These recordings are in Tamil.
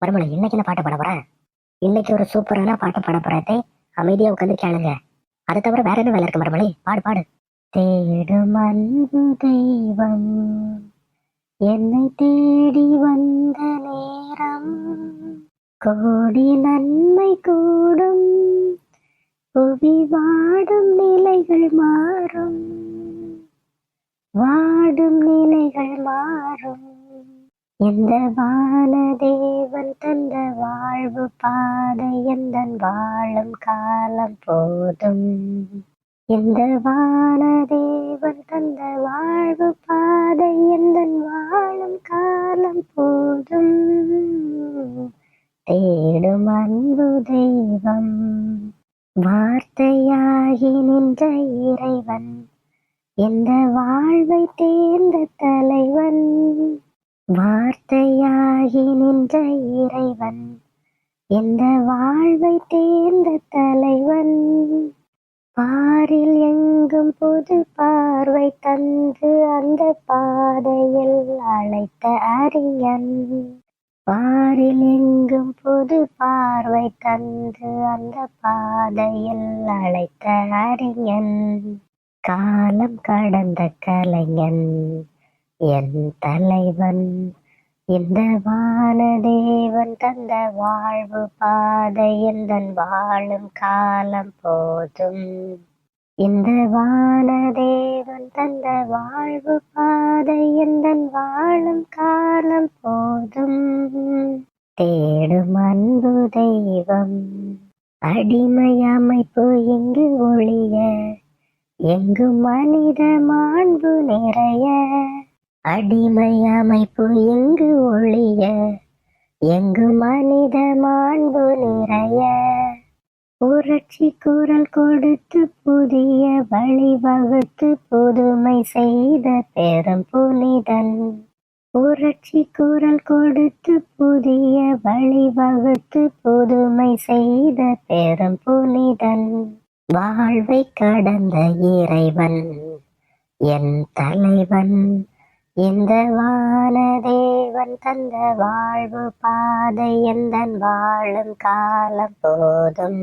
மறுமலை இன்னைக்கு என்ன பாட்டு பாட போறேன்? இன்னைக்கு ஒரு சூப்பரான பாட்டு பாட போறதே. அமைதியா உட்காந்து கேளுங்க. அதை தவிர வேற என்ன வேலை இருக்கு மறுமலை? பாடு பாடு. தேடும் அன்பு தெய்வம் என்னை தேடி வந்த நேரம், கோடி நன்மை கூடும், புவி வாடும் நிலைகள் மாறும், வாடும் நிலைகள் மாறும். எந்த வானதேவன் தந்த வாழ்வு பாதை எந்தன் வாழும் காலம் போதும். எந்த வானதேவன் தந்த வாழ்வு பாதை எந்தன் வாழும் காலம் போதும். தேடும் அன்பு தெய்வம் வார்த்தையாகி நின்ற இறைவன், எந்த வாழ்வை தேர்ந்த தலைவன். வார்த்தையாகி நின்ற இறைவன், எந்த வாழ்வை தேர்ந்த தலைவன். பாரில் எங்கும் புது பார்வை தந்து அந்த பாதையில் அழைத்த அறிஞன். பாரில் எங்கும் புது பார்வை தந்து அந்த பாதையில் அழைத்த அறிஞன். காலம் கடந்த கலைஞன் என் தலைவன், இந்த வானதேவன் தந்த வாழ்வு பாதை எந்தன் வாழும் காலம் போதும். இந்த வானதேவன் தந்த வாழ்வு பாதை எந்தன் வாழும் காலம் போதும். தேடும் அன்பு தெய்வம் அடிமை அமைப்பு இங்கு ஒழிய, எங்கு மனித மாண்பு நிறைய. அடிமை அமைப்பு எங்கு ஒழிய, எங்கு மனித மாண்பு நிறைய. புரட்சி குரல் கொடுத்து புதிய வழி வகுத்து புதுமை செய்த பெரும் புனிதன். புரட்சி குரல் கொடுத்து புதிய வழி வகுத்து புதுமை செய்த பெரும் புனிதன். வாழ்வை கடந்த இறைவன் என் தலைவன், இந்த வானதேவன் தந்த வாழ்வு பாதை எந்தன் வாழும் காலம் போதும்.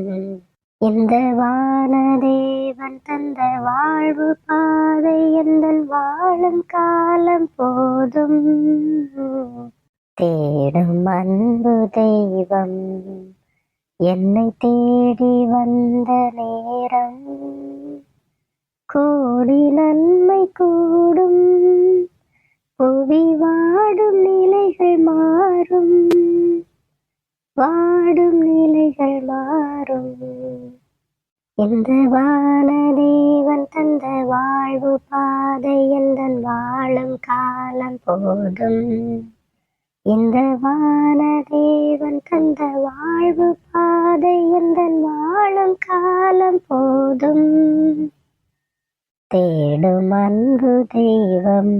இந்த வானதேவன் தந்த வாழ்வு பாதை எந்தன் வாழும் காலம் போதும். தேடும் அன்பு தெய்வம் என்னை தேடி வந்த நேரம், கோடி நன்மை கூடும், புவி வாடும் நிலைகள் மாறும், வாடும் நிலைகள் மாறும். இந்த வானதேவன் தந்த வாழ்வு பாதை எந்தன் வாழும் காலம் போதும். இந்த வானதேவன் தந்த வாழ்வு பாதை எந்தன் வாழும் காலம் போதும். தேடும் அன்பு தெய்வம்